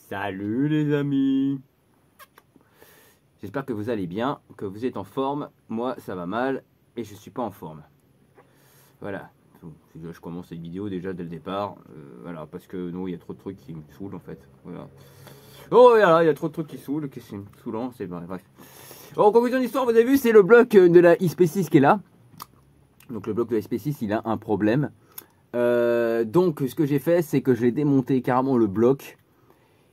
Salut les amis. J'espère que vous allez bien, que vous êtes en forme. Moi ça va mal et je suis pas en forme. Voilà, je commence cette vidéo déjà dès le départ. Voilà, parce que non, il y a trop de trucs qui me saoulent en fait. Voilà. Oh voilà, il y a trop de trucs qui saoulent, qui sont saoulants, c'est bref. En conclusion d'histoire, vous avez vu, c'est le bloc de la ISP6 qui est là. Donc le bloc de la ISP6, il a un problème. Donc ce que j'ai fait, c'est que j'ai démonté carrément le bloc.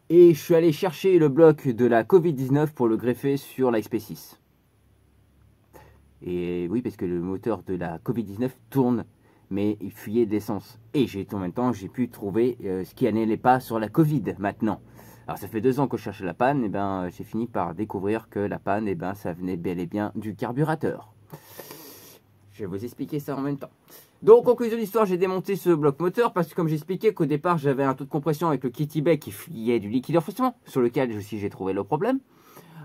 Et je suis allé chercher le bloc de la Covid-19 pour le greffer sur la XP6. Et oui, parce que le moteur de la Covid-19 tourne, mais il fuyait de l'essence. Et en même temps, j'ai pu trouver ce qui n'allait pas sur la Covid maintenant. Alors ça fait 2 ans que je cherchais la panne, et ben j'ai fini par découvrir que la panne, et ben ça venait bel et bien du carburateur. Je vais vous expliquer ça en même temps. Donc, conclusion de l'histoire, j'ai démonté ce bloc moteur parce que, comme j'expliquais, qu'au départ, j'avais un taux de compression avec le Kitty Bay qui fuyait du liquide refroidissement, sur lequel aussi j'ai trouvé le problème.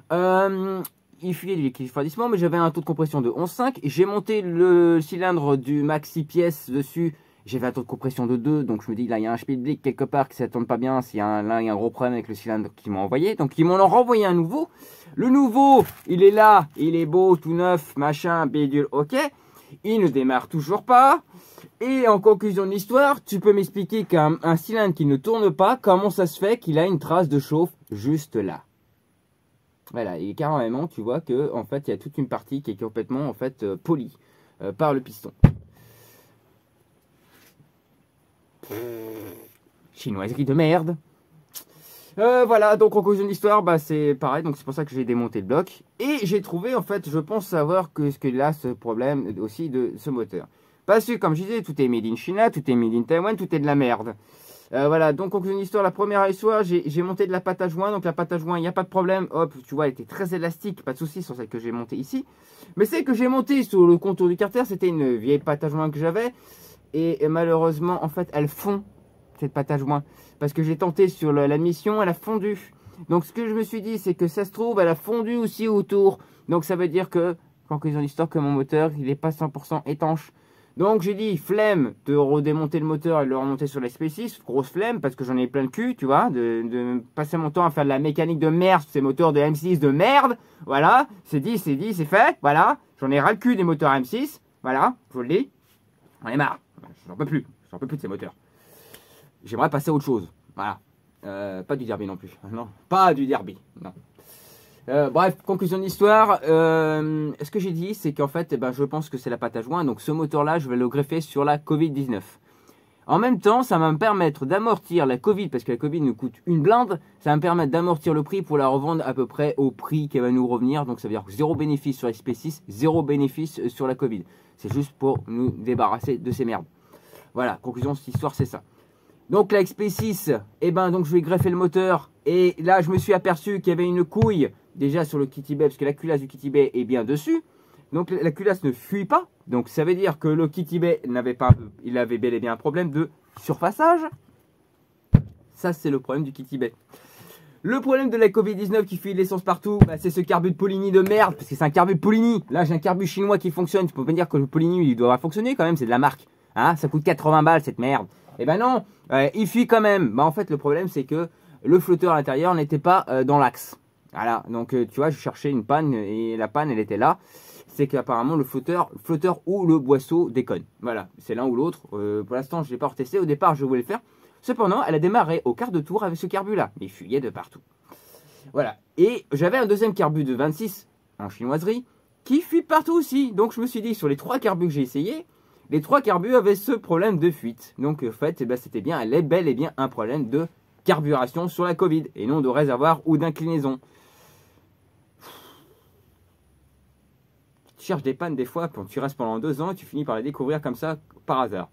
Il fuyait du liquide refroidissement, mais j'avais un taux de compression de 11,5. J'ai monté le cylindre du maxi pièce dessus. J'avais un taux de compression de 2, donc je me dis, là, il y a un Spielblick quelque part qui ne s'attend pas bien. Là, il y a un gros problème avec le cylindre qu'ils m'ont envoyé. Donc, ils m'en ont renvoyé un nouveau. Le nouveau, il est là, il est beau, tout neuf, machin, bidule, ok. Il ne démarre toujours pas. Et en conclusion de l'histoire, tu peux m'expliquer qu'un cylindre qui ne tourne pas, comment ça se fait qu'il a une trace de chauffe juste là. Voilà, et carrément, tu vois que en fait, il y a toute une partie qui est complètement en fait polie par le piston. Chinoiserie de merde. Voilà, donc en conclusion de l'histoire, bah, c'est pareil, donc c'est pour ça que j'ai démonté le bloc. Et j'ai trouvé, en fait, je pense savoir que ce qu'il a ce problème aussi de ce moteur. Parce que, comme je disais, tout est made in China, tout est made in Taïwan, tout est de la merde. Voilà, donc en conclusion de l'histoire, la première histoire, j'ai monté de la pâte à joint, donc la pâte à joint, il n'y a pas de problème, hop, tu vois, elle était très élastique, pas de souci sur celle que j'ai montée ici. Mais celle que j'ai montée sur le contour du carter, c'était une vieille pâte à joint que j'avais, et malheureusement, en fait, elle fond, cette pâte à joint. Parce que j'ai tenté sur la mission, elle a fondu. Donc ce que je me suis dit, c'est que ça se trouve, elle a fondu aussi autour. Donc ça veut dire que, conclusion d'histoire, que mon moteur, il n'est pas 100% étanche. Donc j'ai dit, flemme de redémonter le moteur et de le remonter sur la SP6. Grosse flemme, parce que j'en ai plein le cul, tu vois, de passer mon temps à faire de la mécanique de merde sur ces moteurs de M6 de merde. Voilà, c'est dit, c'est fait, voilà. J'en ai ras le cul des moteurs M6, voilà, je vous le dis. J'en ai marre, j'en peux plus de ces moteurs. J'aimerais passer à autre chose. Voilà. Pas du derby non plus. Non, pas du derby. Non. Bref, conclusion de l'histoire. Ce que j'ai dit, c'est qu'en fait, eh ben, je pense que c'est la pâte à joint. Donc ce moteur-là, je vais le greffer sur la Covid-19. En même temps, ça va me permettre d'amortir la Covid, parce que la Covid nous coûte une blinde. Ça va me permettre d'amortir le prix pour la revendre à peu près au prix qui va nous revenir. Donc ça veut dire 0 bénéfice sur SP6, 0 bénéfice sur la Covid. C'est juste pour nous débarrasser de ces merdes. Voilà, conclusion de cette histoire, c'est ça. Donc la XP6, eh ben donc je vais greffer le moteur et là je me suis aperçu qu'il y avait une couille déjà sur le Kitty Bay parce que la culasse du Kitty Bay est bien dessus. Donc la culasse ne fuit pas. Donc ça veut dire que le Kitty Bay n'avait pas, il avait bel et bien un problème de surfaçage. Ça c'est le problème du Kitty Bay. Le problème de la Covid-19 qui fuit l'essence partout, bah, c'est ce carbu de Poligny de merde parce que c'est un carbu de Poligny. Là j'ai un carbu chinois qui fonctionne. Tu peux pas me dire que le Poligny il doit fonctionner quand même, c'est de la marque. Hein, ça coûte 80 balles cette merde. Eh ben non, il fuit quand même. Bah en fait le problème c'est que le flotteur à l'intérieur n'était pas dans l'axe. Voilà, donc tu vois, je cherchais une panne et la panne elle était là. C'est qu'apparemment le flotteur ou le boisseau déconne. Voilà, c'est l'un ou l'autre. Pour l'instant je ne l'ai pas retesté. Au départ je voulais le faire. Cependant elle a démarré au quart de tour avec ce carbu là. Mais il fuyait de partout. Voilà, et j'avais un deuxième carbu de 26 en chinoiserie qui fuit partout aussi. Donc je me suis dit sur les 3 carbus que j'ai essayé, les 3 carbus avaient ce problème de fuite. Donc en fait, eh ben, c'était bien, elle est bel et bien un problème de carburation sur la Covid et non de réservoir ou d'inclinaison. Tu cherches des pannes des fois, tu restes pendant 2 ans et tu finis par les découvrir comme ça par hasard.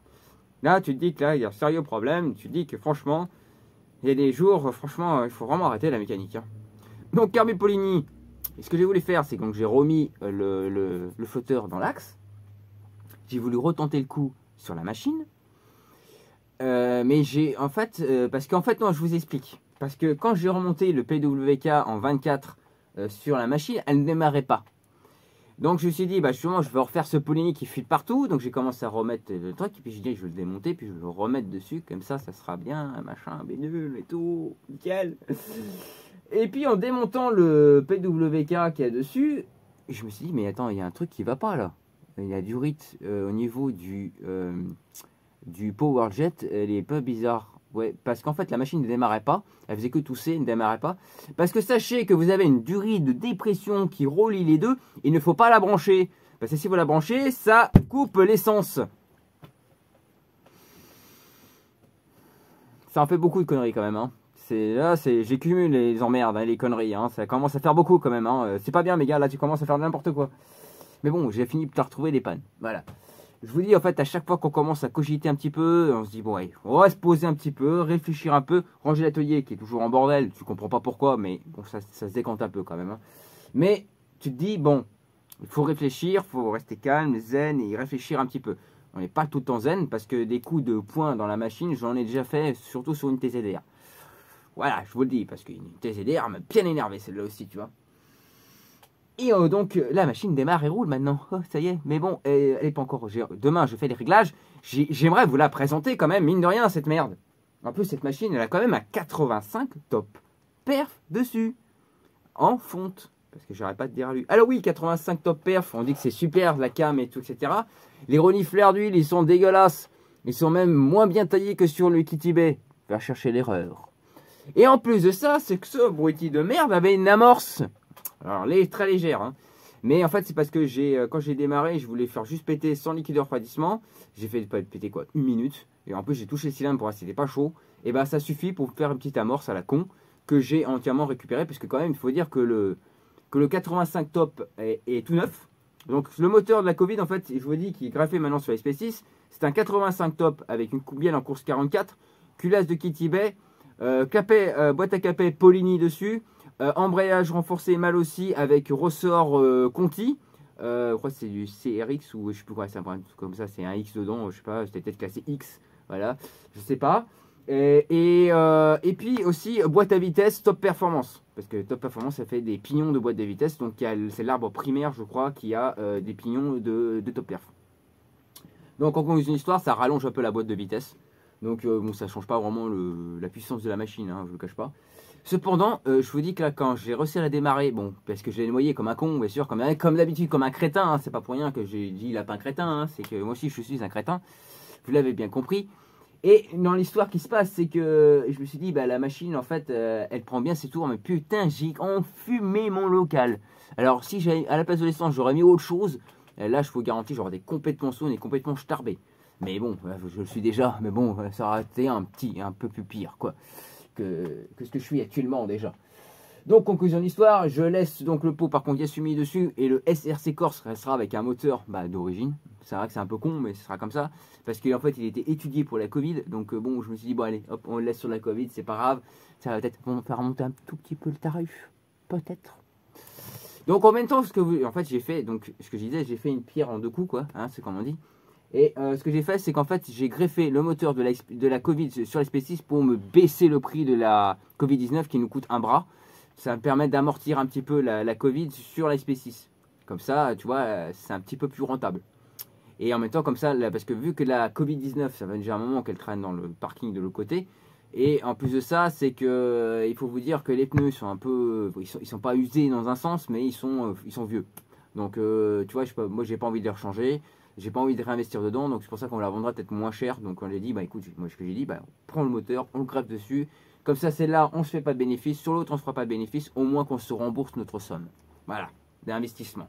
Là, tu te dis que là, il y a un sérieux problème. Tu te dis que franchement, il y a des jours, franchement, il faut vraiment arrêter la mécanique. Hein. Donc carbu Poligny, ce que j'ai voulu faire, c'est que j'ai remis le flotteur dans l'axe. J'ai voulu retenter le coup sur la machine. Mais j'ai en fait, parce qu'en fait, non, je vous explique. Parce que quand j'ai remonté le PWK en 24 sur la machine, elle ne démarrait pas. Donc je me suis dit, bah justement, je vais refaire ce poligny qui fuit partout. Donc j'ai commencé à remettre le truc. Et puis j'ai dit, je vais le démonter. Puis je vais le remettre dessus. Comme ça sera bien, machin, bénul et tout. Nickel. Et puis en démontant le PWK qu'il y a dessus, je me suis dit, mais attends, il y a un truc qui va pas là. Il y a du rythme au niveau du PowerJet. Elle est pas bizarre. Ouais, parce qu'en fait, la machine ne démarrait pas. Elle faisait que tousser, ne démarrait pas. Parce que sachez que vous avez une durée de dépression qui relie les deux. Il ne faut pas la brancher. Parce que si vous la branchez, ça coupe l'essence. Ça en fait beaucoup de conneries quand même. Hein. J'accumule les emmerdes, hein, les conneries. Hein. Ça commence à faire beaucoup quand même. Hein. C'est pas bien, mes gars. Là, tu commences à faire n'importe quoi. Mais bon, j'ai fini par retrouver des pannes. Voilà. Je vous dis, en fait, à chaque fois qu'on commence à cogiter un petit peu, on se dit, bon, ouais, on va se poser un petit peu, réfléchir un peu, ranger l'atelier qui est toujours en bordel, tu comprends pas pourquoi, mais bon, ça se décante un peu quand même. Hein. Mais tu te dis, bon, il faut réfléchir, il faut rester calme, zen et réfléchir un petit peu. On n'est pas tout le temps zen parce que des coups de poing dans la machine, j'en ai déjà fait, surtout sur une TZR. Voilà, je vous le dis, parce qu'une TZR m'a bien énervé celle-là aussi, tu vois. Et donc la machine démarre et roule maintenant. Oh, ça y est. Mais bon, elle n'est pas encore. Demain, je fais les réglages. J'aimerais vous la présenter quand même, mine de rien, cette merde. En plus, cette machine, elle a quand même un 85 top perf dessus. En fonte. Parce que j'arrête pas de dire à lui. Alors oui, 85 top perf. On dit que c'est super, la cam et tout, etc. Les renifleurs d'huile, ils sont dégueulasses. Ils sont même moins bien taillés que sur le Kitty-Bay. Va chercher l'erreur. Et en plus de ça, c'est que ce abruti de merde avait une amorce. Alors, elle est très légère, hein. Mais en fait, c'est parce que quand j'ai démarré, je voulais faire juste péter sans liquide de refroidissement. J'ai fait péter quoi, 1 minute. Et en plus, j'ai touché le cylindre pour voir si c'était pas chaud. Et ben, ça suffit pour faire une petite amorce à la con que j'ai entièrement récupéré. Parce que quand même, il faut dire que le 85 top est tout neuf. Donc, le moteur de la Covid, en fait, je vous dis qu'il est greffé maintenant sur SP6. C'est un 85 top avec une bielle en course 44, culasse de Kitty-Bay, boîte à capet Poligny dessus. Embrayage renforcé mal aussi avec ressort Conti. Je crois que c'est du CRX ou je sais plus quoi, c'est un truc comme ça, c'est un X dedans, je sais pas, c'était peut-être classé X, voilà, je sais pas. Et puis aussi boîte à vitesse Top Performance, parce que Top Performance ça fait des pignons de boîte de vitesse, donc c'est l'arbre primaire je crois qui a des pignons de Top Perf. Donc en conclusion de l'histoire, ça rallonge un peu la boîte de vitesse, donc bon ça change pas vraiment la puissance de la machine, hein, je le cache pas. Cependant, je vous dis que là, quand j'ai réussi à la démarrer, bon, parce que je l'ai noyé comme un con, bien sûr, comme d'habitude, comme un crétin, hein, c'est pas pour rien que j'ai dit lapin crétin, hein, c'est que moi aussi je suis un crétin, vous l'avez bien compris. Et dans l'histoire qui se passe, c'est que je me suis dit, bah la machine, en fait, elle prend bien ses tours, mais putain, j'ai enfumé mon local. Alors, si à la place de l'essence, j'aurais mis autre chose, là, je vous garantis, j'aurais été complètement sonne et complètement starbé. Mais bon, je le suis déjà, mais bon, ça aurait été un peu plus pire, quoi. Que ce que je suis actuellement déjà. Donc conclusion de l'histoire, je laisse donc le pot par contre Yasumi dessus et le SRC Corse restera avec un moteur d'origine. C'est vrai que c'est un peu con mais ce sera comme ça parce qu'en fait il était étudié pour la Covid donc bon je me suis dit bon allez hop on le laisse sur la Covid c'est pas grave, ça va peut-être faire remonter un tout petit peu le tarif peut-être. Donc en même temps en fait j'ai fait donc ce que je disais j'ai fait une pierre en deux coups quoi, hein, c'est comme on dit. Et ce que j'ai fait, c'est qu'en fait, j'ai greffé le moteur de la Covid sur l'SP6 pour me baisser le prix de la Covid-19 qui nous coûte un bras. Ça me permet d'amortir un petit peu la Covid sur la SP6. Comme ça, tu vois, c'est un petit peu plus rentable. Et en même temps, comme ça, parce que vu que la Covid-19, ça fait déjà un moment qu'elle traîne dans le parking de l'autre côté. Et en plus de ça, c'est que il faut vous dire que les pneus sont un peu, ils sont pas usés dans un sens, mais ils sont vieux. Donc, tu vois, moi, j'ai pas envie de les rechanger. J'ai pas envie de réinvestir dedans, donc c'est pour ça qu'on la vendra peut-être moins cher. Donc on lui a dit, bah écoute, moi ce que j'ai dit, bah prends le moteur, on le greffe dessus. Comme ça, celle-là, on se fait pas de bénéfice. Sur l'autre, on se fera pas de bénéfice. Au moins qu'on se rembourse notre somme. Voilà, d'investissement.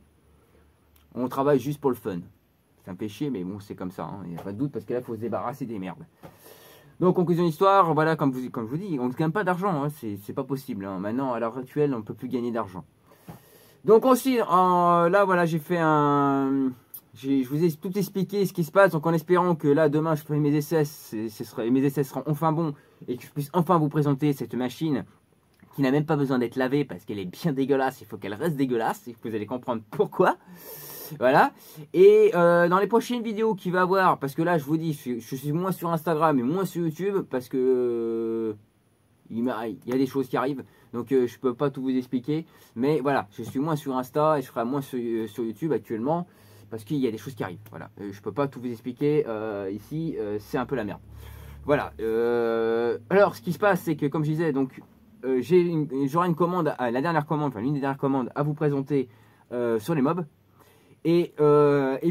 On travaille juste pour le fun. C'est un péché, mais bon, c'est comme ça. Il n'y a pas de doute, parce que là, il faut se débarrasser des merdes. Donc, conclusion d'histoire, voilà, comme je vous dis, on ne gagne pas d'argent. Hein, c'est pas possible. Hein. Maintenant, à l'heure actuelle, on ne peut plus gagner d'argent. Donc aussi, là, voilà, j'ai fait un... Je vous ai tout expliqué ce qui se passe, donc en espérant que là demain je ferai mes essais, mes essais seront enfin bons et que je puisse enfin vous présenter cette machine qui n'a même pas besoin d'être lavée parce qu'elle est bien dégueulasse, il faut qu'elle reste dégueulasse et vous allez comprendre pourquoi. Voilà, et dans les prochaines vidéos qu'il va avoir, parce que là je vous dis, je suis moins sur Instagram et moins sur YouTube parce que il y a des choses qui arrivent, donc je peux pas tout vous expliquer. Mais voilà, je suis moins sur Insta et je ferai moins sur YouTube actuellement, parce qu'il y a des choses qui arrivent. Voilà, je peux pas tout vous expliquer ici, c'est un peu la merde. Voilà. Alors, ce qui se passe, c'est que comme je disais, donc j'aurai une commande, la dernière commande, enfin l'une des dernières commandes à vous présenter sur les mobs. Et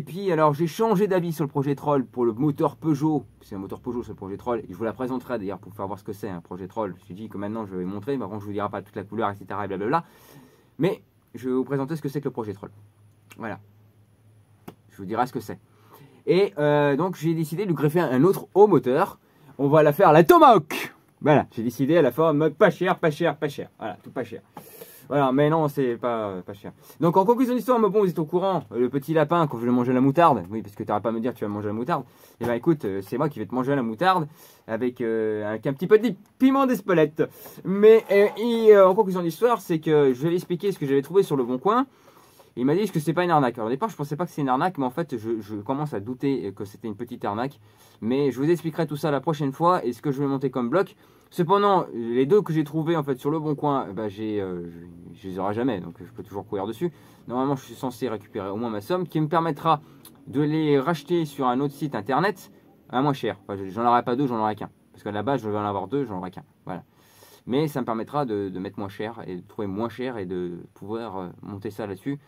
puis, alors, j'ai changé d'avis sur le projet Troll pour le moteur Peugeot. C'est un moteur Peugeot sur le projet Troll. Et je vous la présenterai d'ailleurs pour faire voir ce que c'est un projet Troll. Je me suis dit que maintenant je vais montrer, mais avant je vous dirai pas toute la couleur, etc. Et blablabla. Mais je vais vous présenter ce que c'est que le projet Troll. Voilà. Je vous dirai ce que c'est. Et donc, j'ai décidé de lui greffer un autre haut moteur. On va la faire la Tomahawk. Voilà, j'ai décidé à la faire en mode pas cher, pas cher, pas cher. Voilà, tout pas cher. Voilà, mais non, c'est pas cher. Donc en conclusion d'histoire, mais bon, vous êtes au courant, le petit lapin, quand je vais manger la moutarde, oui, parce que tu n'auras pas à me dire que tu vas manger la moutarde, et ben écoute, c'est moi qui vais te manger la moutarde, avec un petit peu de piment d'Espelette. Mais en conclusion d'histoire, c'est que je vais lui expliquer ce que j'avais trouvé sur le Bon Coin. Il m'a dit que c'est pas une arnaque. Alors au départ, je pensais pas que c'était une arnaque, mais en fait, je commence à douter que c'était une petite arnaque. Mais je vous expliquerai tout ça la prochaine fois et ce que je vais monter comme bloc. Cependant, les deux que j'ai trouvés en fait sur le Bon Coin, bah, je les aurai jamais, donc je peux toujours courir dessus. Normalement, je suis censé récupérer au moins ma somme, qui me permettra de les racheter sur un autre site internet à moins cher. Enfin, j'en aurai pas deux, j'en aurai qu'un. Parce qu'à la base, je vais en avoir deux, j'en aurai qu'un. Voilà. Mais ça me permettra de mettre moins cher et de trouver moins cher et de pouvoir monter ça là-dessus.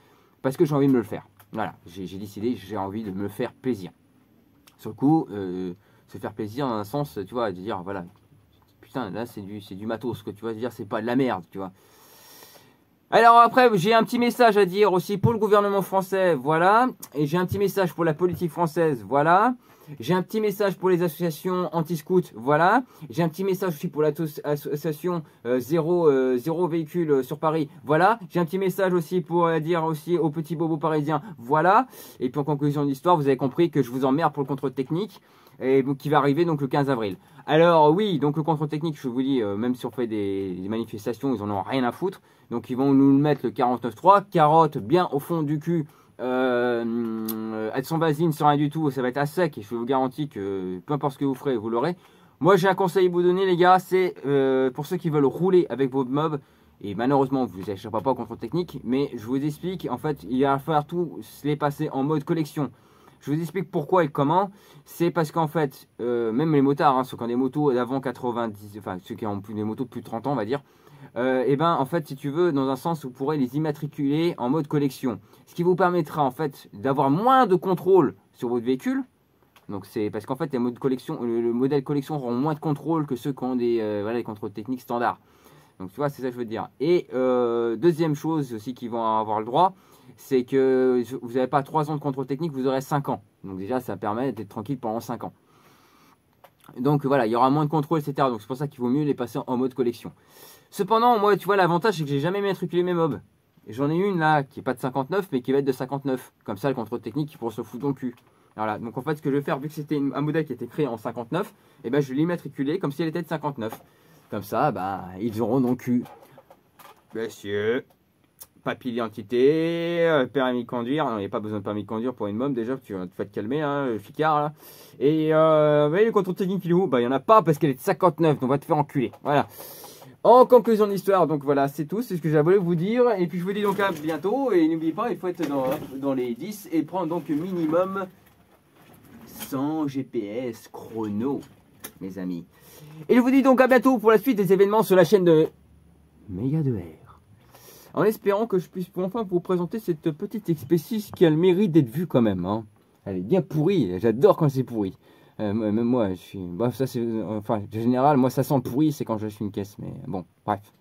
Parce que j'ai envie de me le faire. Voilà, j'ai décidé, j'ai envie de me faire plaisir. Sur le coup, se faire plaisir dans un sens, tu vois, de dire, voilà, putain, là c'est du matos, que tu vas dire, c'est pas de la merde, tu vois. Alors après, j'ai un petit message à dire aussi pour le gouvernement français, voilà. Et j'ai un petit message pour la politique française, voilà. J'ai un petit message pour les associations anti-scouts, voilà. J'ai un petit message aussi pour l'association zéro véhicule sur Paris, voilà. J'ai un petit message aussi pour dire aussi aux petits bobos parisiens, voilà. Et puis en conclusion de l'histoire, vous avez compris que je vous emmerde pour le contrôle technique et qui va arriver donc le 15 avril. Alors oui, donc le contrôle technique, je vous dis, même si on fait des manifestations, ils en ont rien à foutre. Donc ils vont nous mettre le 49.3, carotte bien au fond du cul. Sans vasine, sans rien du tout, ça va être à sec et je vous garantis que peu importe ce que vous ferez, vous l'aurez. Moi j'ai un conseil à vous donner les gars, c'est pour ceux qui veulent rouler avec vos mobs, et malheureusement vous n'échapperez pas au contrôle technique, mais je vous explique, en fait il va falloir tous les passer en mode collection. Je vous explique pourquoi et comment. C'est parce qu'en fait, même les motards, ceux qui ont des motos d'avant 90, enfin ceux qui ont des motos de plus de 30 ans on va dire, et ben en fait si tu veux, dans un sens vous pourrez les immatriculer en mode collection, ce qui vous permettra en fait d'avoir moins de contrôle sur votre véhicule. Donc c'est parce qu'en fait les modes collection, le modèle collection auront moins de contrôle que ceux qui ont des voilà, les contrôles techniques standards. Donc tu vois, c'est ça que je veux te dire. Et deuxième chose aussi qu'ils vont avoir le droit, c'est que vous n'avez pas 3 ans de contrôle technique, vous aurez 5 ans. Donc déjà ça permet d'être tranquille pendant 5 ans. Donc voilà, il y aura moins de contrôle, etc. Donc c'est pour ça qu'il vaut mieux les passer en mode collection. Cependant, moi, tu vois, l'avantage, c'est que j'ai jamais immatriculé mes mobs. J'en ai une là, qui est pas de 59, mais qui va être de 59. Comme ça, le contrôle technique, il pourra se foutre dans le cul. Voilà, donc en fait, ce que je vais faire, vu que c'était un modèle qui a été créé en 59, et ben je vais l'immatriculer comme si elle était de 59. Comme ça, bah, ils auront dans le cul. Monsieur, papier d'identité, permis de conduire. Non, il n'y a pas besoin de permis de conduire pour une mob déjà, tu vas te calmer, hein, le ficard là. Et vous voyez, le contrôle technique, il est où? Bah, il n'y en a pas parce qu'elle est de 59, donc on va te faire enculer. Voilà. En conclusion de l'histoire, donc voilà, c'est tout, c'est ce que j'avais vous dire. Et puis je vous dis donc à bientôt. Et n'oubliez pas, il faut être dans les 10 et prendre donc minimum 100 GPS chrono, mes amis. Et je vous dis donc à bientôt pour la suite des événements sur la chaîne de Mega2R. En espérant que je puisse enfin vous présenter cette petite espèce qui a le mérite d'être vue quand même. Hein. Elle est bien pourrie, j'adore quand c'est pourri. Même moi, je suis. Bah, ça c'est. Enfin, en général, moi ça sent pourri, c'est quand je suis une caisse. Mais bon, bref.